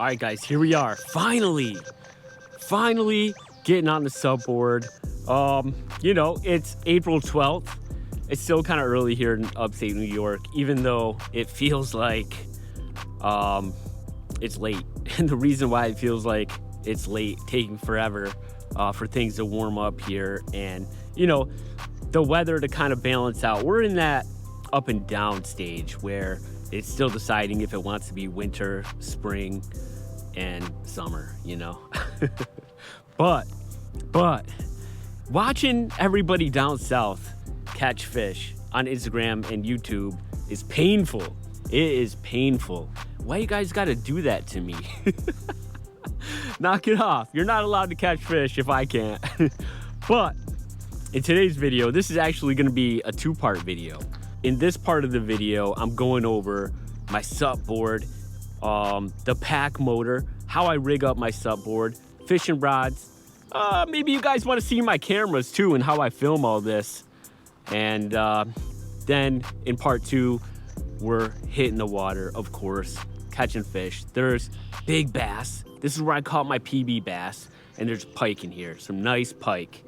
All right, guys, here we are. Finally getting on the SUP board. You know, it's April 12th. It's still kind of early here in upstate New York, even though it feels like it's late. And the reason why it feels like it's late, taking forever for things to warm up here, and, you know, the weather to kind of balance out. We're in that up and down stage where it's still deciding if it wants to be winter, spring, and summer, you know. but watching everybody down south catch fish on Instagram and YouTube is painful. It is painful. Why you guys got to do that to me? Knock it off. You're not allowed to catch fish if I can't. But in today's video, this is actually going to be a two-part video. In this part of the video, I'm going over my SUP board, the PacMotor, how I rig up my SUP board, fishing rods. Maybe you guys want to see my cameras too and how I film all this. And then in part two, we're hitting the water, of course, catching fish. There's big bass. This is where I caught my PB bass. And there's pike in here, some nice pike.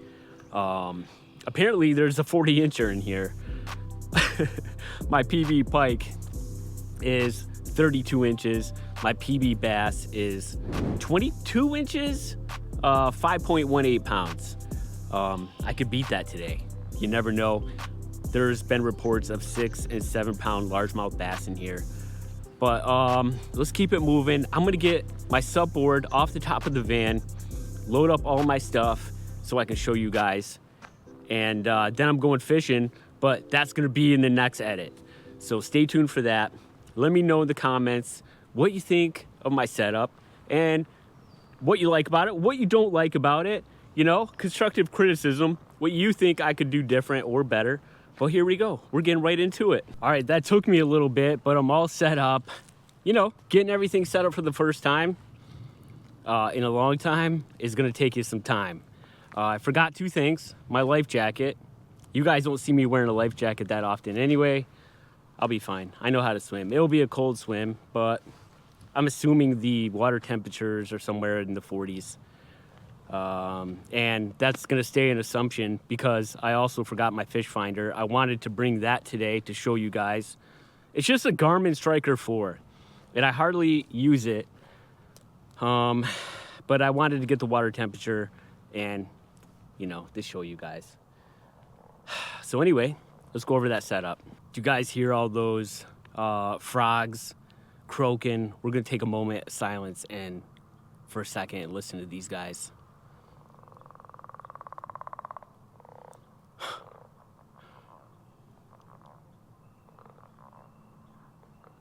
Apparently there's a 40-incher in here. My PB pike is 32 inches. My PB bass is 22 inches, 5.18 pounds. I could beat that today. You never know. There's been reports of 6 and 7 pound largemouth bass in here. But let's keep it moving. I'm gonna get my SUP board off the top of the van, load up all my stuff so I can show you guys. And then I'm going fishing, but that's gonna be in the next edit. So stay tuned for that. Let me know in the comments what you think of my setup and what you like about it, what you don't like about it, you know, constructive criticism, what you think I could do different or better. Well, here we go. We're getting right into it. All right, that took me a little bit, but I'm all set up. You know, getting everything set up for the first time in a long time is gonna take you some time. I forgot two things, my life jacket. You guys don't see me wearing a life jacket that often anyway. I'll be fine. I know how to swim. It'll be a cold swim, but I'm assuming the water temperatures are somewhere in the 40s. And that's gonna stay an assumption because I also forgot my fish finder. I wanted to bring that today to show you guys. It's just a Garmin Striker 4, and I hardly use it. But I wanted to get the water temperature and, you know, to show you guys. So anyway, let's go over that setup. Do you guys hear all those frogs croaking? We're gonna take a moment of silence and for a second and listen to these guys.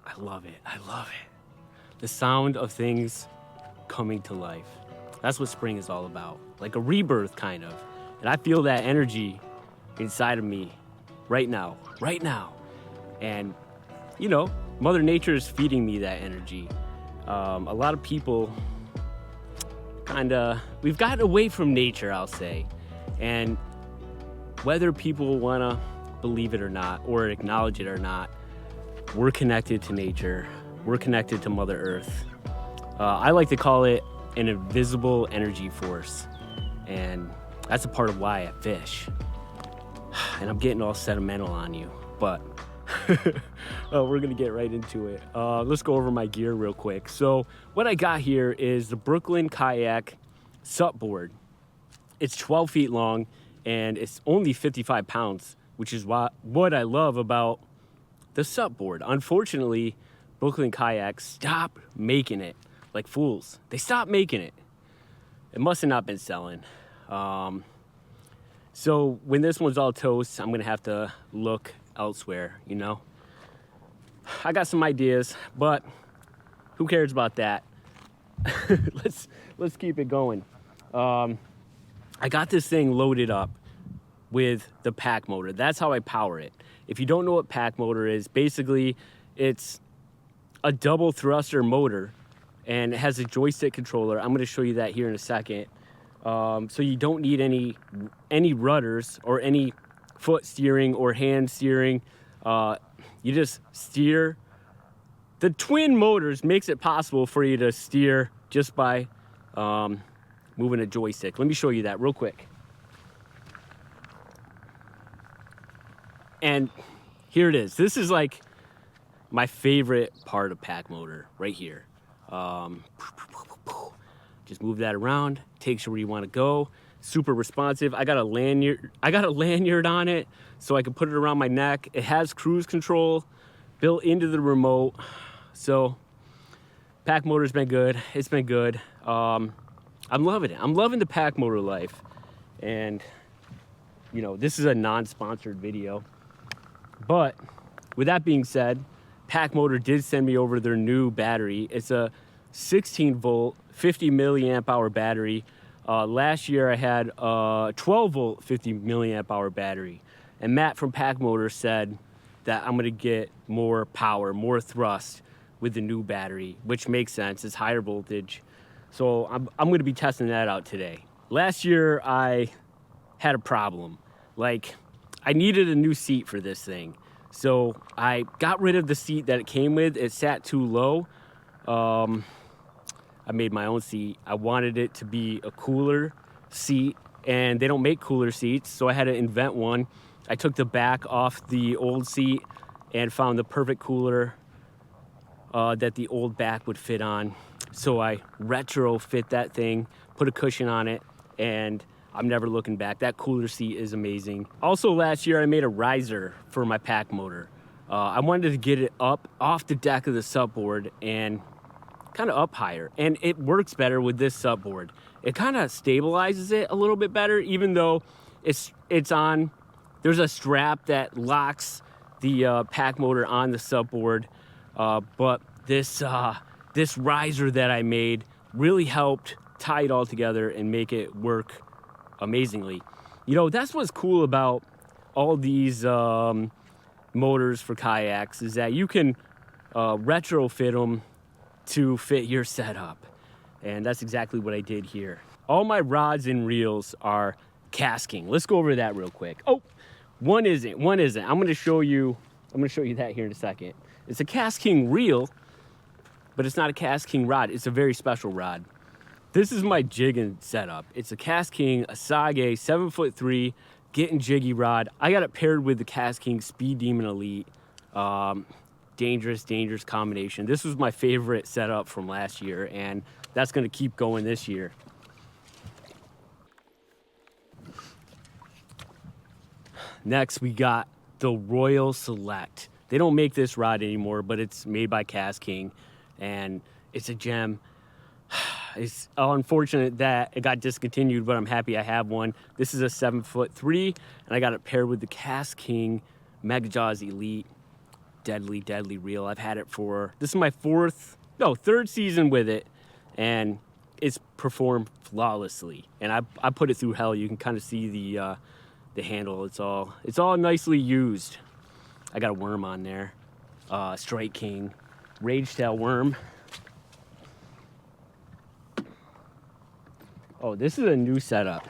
I love it. I love it. The sound of things coming to life. That's what spring is all about. Like a rebirth, kind of. And I feel that energy inside of me right now. And, you know, Mother Nature is feeding me that energy. A lot of people we've gotten away from nature, I'll say. And whether people want to believe it or not, or acknowledge it or not, we're connected to nature. We're connected to Mother Earth. I like to call it an invisible energy force. And that's a part of why I fish. And I'm getting all sentimental on you, but we're gonna get right into it. Let's go over my gear real quick. So what I got here is the Brooklyn Kayak SUP board. It's 12 feet long and it's only 55 pounds, which is what I love about the SUP board. Unfortunately, Brooklyn Kayak stopped making it like fools. They stopped making it. It must have not been selling. So when this one's all toast, I'm gonna have to look elsewhere, you know? I got some ideas, but who cares about that? Let's keep it going. I got this thing loaded up with the PacMotor. That's how I power it. If you don't know what PacMotor is, basically it's a double thruster motor and it has a joystick controller. I'm gonna show you that here in a second. So you don't need any rudders or any foot steering or hand steering. You just steer The twin motors makes it possible for you to steer just by moving a joystick. Let me show you that real quick. And here it is. This is like my favorite part of PacMotor right here. Just move that around, takes you where you want to go. Super responsive. I got a lanyard on it so I can put it around my neck. It has cruise control built into the remote. So PacMotor's been good. It's been good. I'm loving it. I'm loving the PacMotor life. And you know, this is a non-sponsored video. But with that being said, PacMotor did send me over their new battery. It's a 16 volt, 50 milliamp hour battery. Last year I had a 12 volt, 50 milliamp hour battery. And Matt from PacMotor said that I'm gonna get more power, more thrust with the new battery, which makes sense, it's higher voltage. So I'm gonna be testing that out today. Last year I had a problem. Like, I needed a new seat for this thing. So I got rid of the seat that it came with. It sat too low. I made my own seat. I wanted it to be a cooler seat, and they don't make cooler seats, so I had to invent one. I took the back off the old seat and found the perfect cooler that the old back would fit on. So I retrofit that thing, put a cushion on it, and I'm never looking back. That cooler seat is amazing. Also last year I made a riser for my PacMotor. I wanted to get it up off the deck of the SUP board and kind of up higher, and it works better with this SUP board. It kind of stabilizes it a little bit better, even though it's on, there's a strap that locks the PacMotor on the SUP board, but this riser that I made really helped tie it all together and make it work amazingly. You know, that's what's cool about all these motors for kayaks, is that you can retrofit them to fit your setup. And that's exactly what I did here. All my rods and reels are Kastking. Let's go over that real quick. Oh, one isn't. I'm gonna show you that here in a second. It's a Kastking reel, but it's not a Kastking rod. It's a very special rod. This is my jigging setup. It's a Kastking Asage 7'3" getting jiggy rod. I got it paired with the Kastking Speed Demon Elite. Dangerous combination. This was my favorite setup from last year, and that's gonna keep going this year. Next, we got the Royal Select. They don't make this rod anymore, but it's made by Kastking, and it's a gem. It's unfortunate that it got discontinued, but I'm happy I have one. This is a 7'3", and I got it paired with the Kastking Mega Jaws Elite. Deadly reel. I've had it for, this is my third season with it, and it's performed flawlessly. And I put it through hell. You can kind of see the handle. It's all nicely used. I got a worm on there, Strike King, Rage Tail worm. Oh, this is a new setup.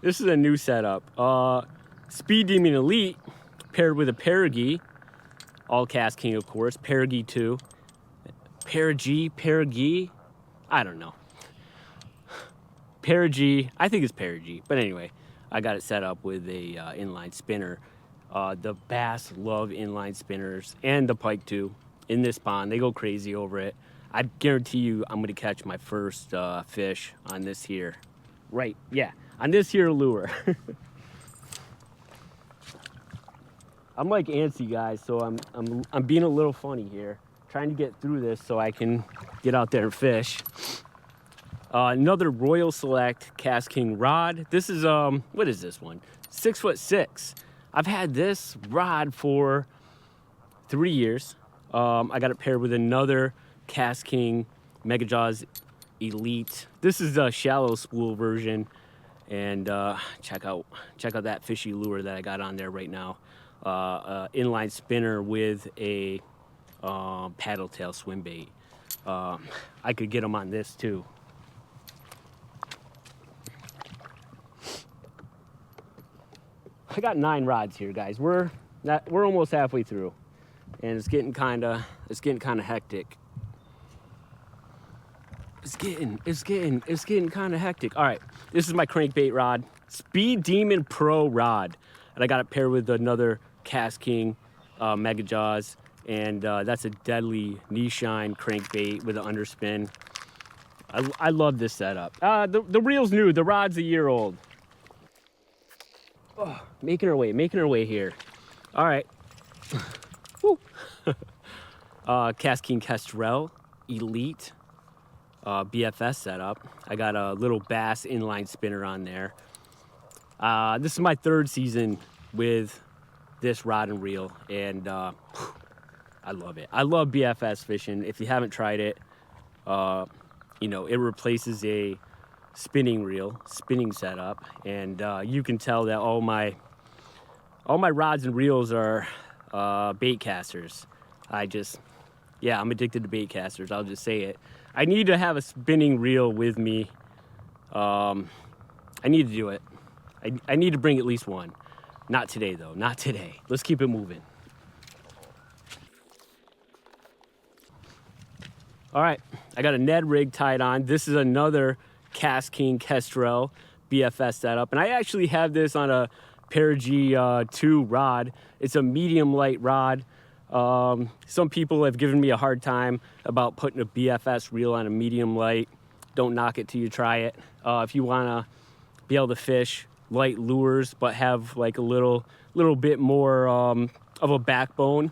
This is a new setup. Speed Demon Elite paired with a Perigee, all Kastking of course, Perigee 2. Perigee, I don't know. Perigee, I think it's Perigee, but anyway, I got it set up with a inline spinner. The bass love inline spinners, and the pike too, in this pond. They go crazy over it. I guarantee you I'm gonna catch my first fish on this here. Right, yeah, on this here lure. I'm like antsy, guys, so I'm being a little funny here, trying to get through this so I can get out there and fish. Another Royal Select Kastking rod. This is what is this one? 6'6". I've had this rod for 3 years. I got it paired with another Kastking Mega Jaws Elite. This is the shallow spool version, and check out that fishy lure that I got on there right now. Inline spinner with a paddle tail swim bait. I could get them on this too. I got 9 rods here, guys. We're We're almost halfway through, and it's getting kind of hectic. It's getting kind of hectic. All right, this is my crankbait rod, Speed Demon Pro rod, and I got it paired with another Kastking Mega Jaws, and that's a deadly knee shine crankbait with an underspin. I love this setup. The reel's new. The rod's a year old. Oh, making our way here. All right. Woo. Kastking Kestrel Elite BFS setup. I got a little bass inline spinner on there. This is my third season with this rod and reel, and I love it. I love BFS fishing. If you haven't tried it, you know, it replaces a spinning reel, spinning setup, and you can tell that all my rods and reels are bait casters. I'm addicted to bait casters. I'll just say it. I need to have a spinning reel with me. I need to do it. I need to bring at least one. Not today, though. Not today. Let's keep it moving. All right, I got a Ned rig tied on. This is another Kastking Kestrel BFS setup, and I actually have this on a Perigee 2 rod. It's a medium light rod. Some people have given me a hard time about putting a BFS reel on a medium light. Don't knock it till you try it. If you wanna be able to fish light lures but have like a little bit more of a backbone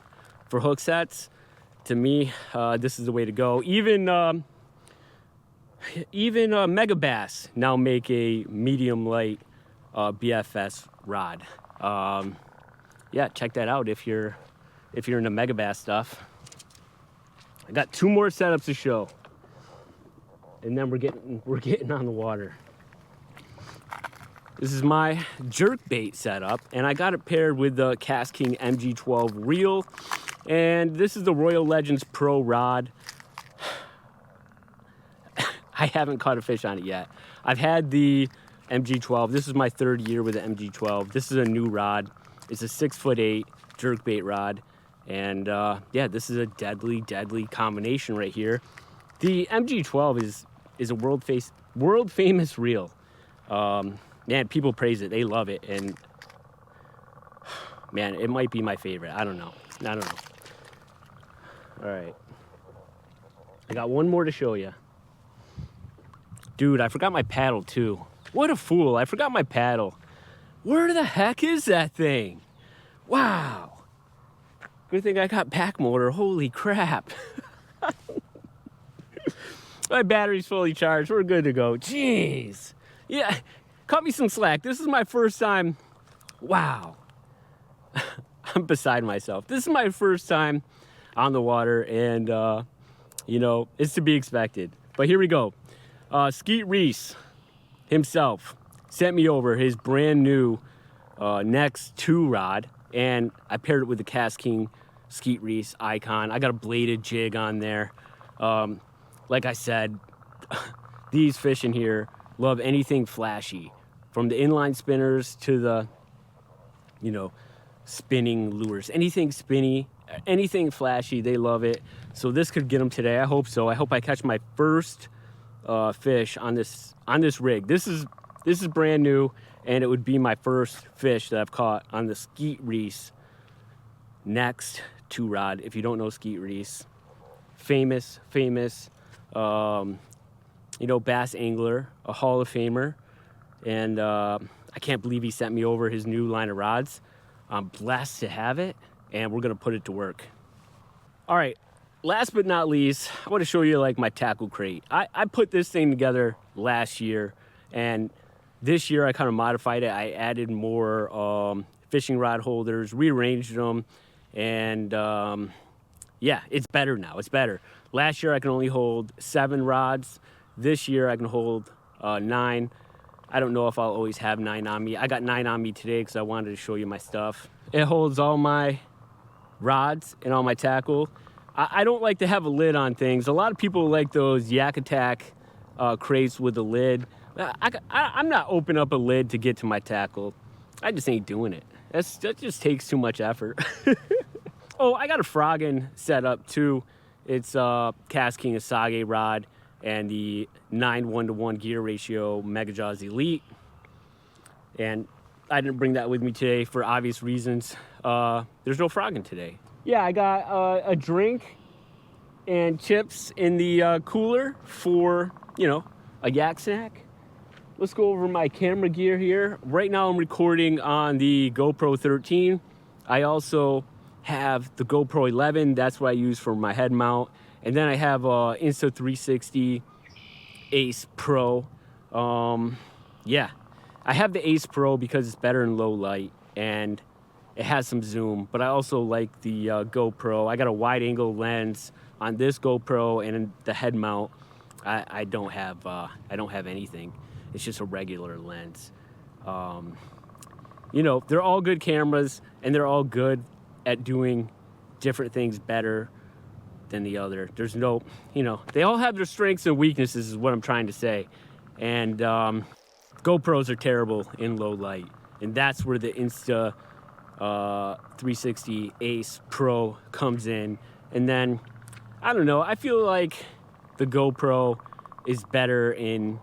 for hook sets, to me, this is the way to go. Even Mega Bass now make a medium light BFS rod. Yeah, check that out if you're into Mega Bass stuff. I got 2 more setups to show, and then we're getting on the water. This is my jerk bait setup, and I got it paired with the Kastking MG12 reel, and this is the Royal Legends Pro rod. I haven't caught a fish on it yet. I've had the MG12. This is my 3rd year with the MG12. This is a new rod. It's a 6'8" jerkbait rod, and yeah, this is a deadly combination right here. The MG12 is a world famous reel. Man, people praise it. They love it, and man, it might be my favorite. I don't know. All right, I got one more to show you. Dude, I forgot my paddle too. What a fool, I forgot my paddle. Where the heck is that thing? Wow. Good thing I got PacMotor, holy crap. My battery's fully charged, we're good to go. Jeez. Yeah, cut me some slack. This is my first time, wow. I'm beside myself. This is my first time on the water, and you know, it's to be expected. But here we go. Skeet Reese himself sent me over his brand new Next 2 rod, and I paired it with the Kastking Skeet Reese Icon. I got a bladed jig on there. Like I said, these fish in here love anything flashy, from the inline spinners to the, you know, spinning lures. Anything spinny, anything flashy, they love it. So this could get them today. I hope so. I hope I catch my first fish on this rig. This is brand new, and it would be my first fish that I've caught on the Skeet Reese Next 2 rod. If you don't know Skeet Reese, famous you know, bass angler, a Hall of Famer, and I can't believe he sent me over his new line of rods. I'm blessed to have it, and we're gonna put it to work. All right, last but not least, I want to show you like my tackle crate. I put this thing together last year, and this year I kind of modified it. I added more fishing rod holders, rearranged them, and yeah, it's better now. It's better. Last year I can only hold 7 rods. This year I can hold 9. I don't know if I'll always have 9 on me. I got 9 on me today because I wanted to show you my stuff. It holds all my rods and all my tackle. I don't like to have a lid on things. A lot of people like those Yak Attack crates with a lid. I'm not opening up a lid to get to my tackle. I just ain't doing it. That just takes too much effort. Oh, I got a frogging set up too. It's Kastking Asage rod and the 9:1-to-1 gear ratio Mega Jaws Elite. And I didn't bring that with me today for obvious reasons. There's no frogging today. Yeah, I got a drink and chips in the cooler for, you know, a yak snack. Let's go over my camera gear here. Right now I'm recording on the GoPro 13. I also have the GoPro 11. That's what I use for my head mount. And then I have Insta360 Ace Pro. Yeah, I have the Ace Pro because it's better in low light and it has some zoom, but I also like the GoPro. I got a wide angle lens on this GoPro, and the head mount, I don't have anything. It's just a regular lens. You know, they're all good cameras, and they're all good at doing different things better than the other. There's no, you know, they all have their strengths and weaknesses is what I'm trying to say. And GoPros are terrible in low light, and that's where the Insta360 Ace Pro comes in. And then, I don't know, I feel like the GoPro is better in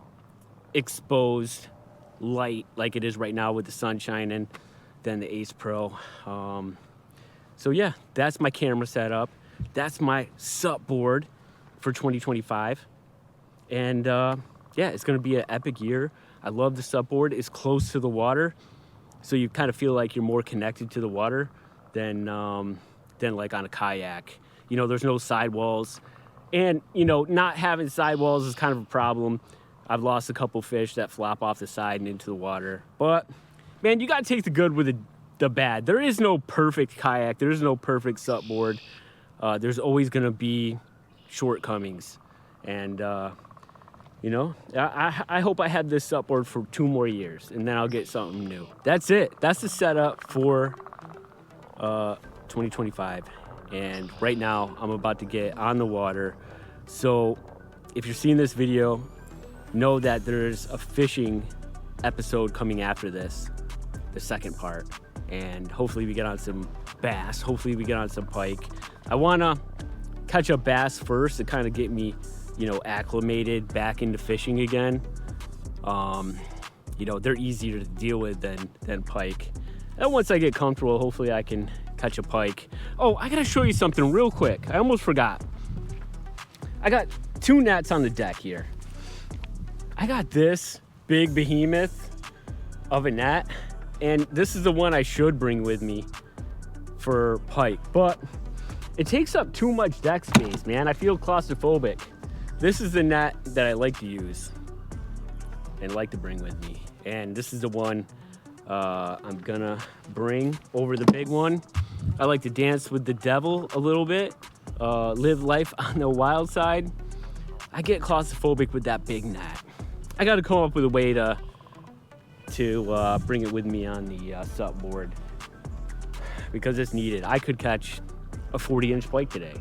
exposed light like it is right now with the sun shining than the Ace Pro. So yeah, that's my camera setup. That's my SUP board for 2025. And yeah, it's gonna be an epic year. I love the SUP board. It's close to the water, so you kind of feel like you're more connected to the water than like on a kayak. You know, there's no sidewalls. And, you know, not having sidewalls is kind of a problem. I've lost a couple fish that flop off the side and into the water. But, man, you got to take the good with the bad. There is no perfect kayak. There is no perfect SUP board. There's always going to be shortcomings. And, you know, I hope I have this SUP board for 2 more years, and then I'll get something new. That's it. That's the setup for 2025. And right now, I'm about to get on the water. So if you're seeing this video, know that there's a fishing episode coming after this, the second part. And hopefully we get on some bass. Hopefully we get on some pike. I want to catch a bass first to kind of get me, you know, acclimated back into fishing again. You know, they're easier to deal with than pike. And once I get comfortable, hopefully I can catch a pike. Oh, I gotta show you something real quick. I almost forgot. I got 2 nets on the deck here. I got this big behemoth of a net, and this is the one I should bring with me for pike, but it takes up too much deck space, man. I feel claustrophobic. This is the net that I like to use and like to bring with me. And this is the one I'm gonna bring over the big one. I like to dance with the devil a little bit, live life on the wild side. I get claustrophobic with that big net. I gotta come up with a way to bring it with me on the SUP board because it's needed. I could catch a 40-inch pike today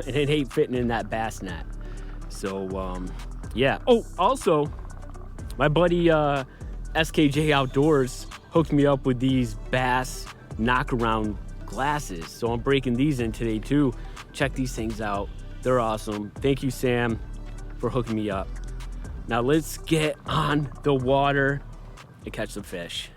and it ain't fitting in that bass net. So yeah. Oh, also my buddy SKJ Outdoors hooked me up with these bass knockaround glasses, so I'm breaking these in today too. Check these things out, they're awesome. Thank you, Sam, for hooking me up. Now let's get on the water and catch some fish.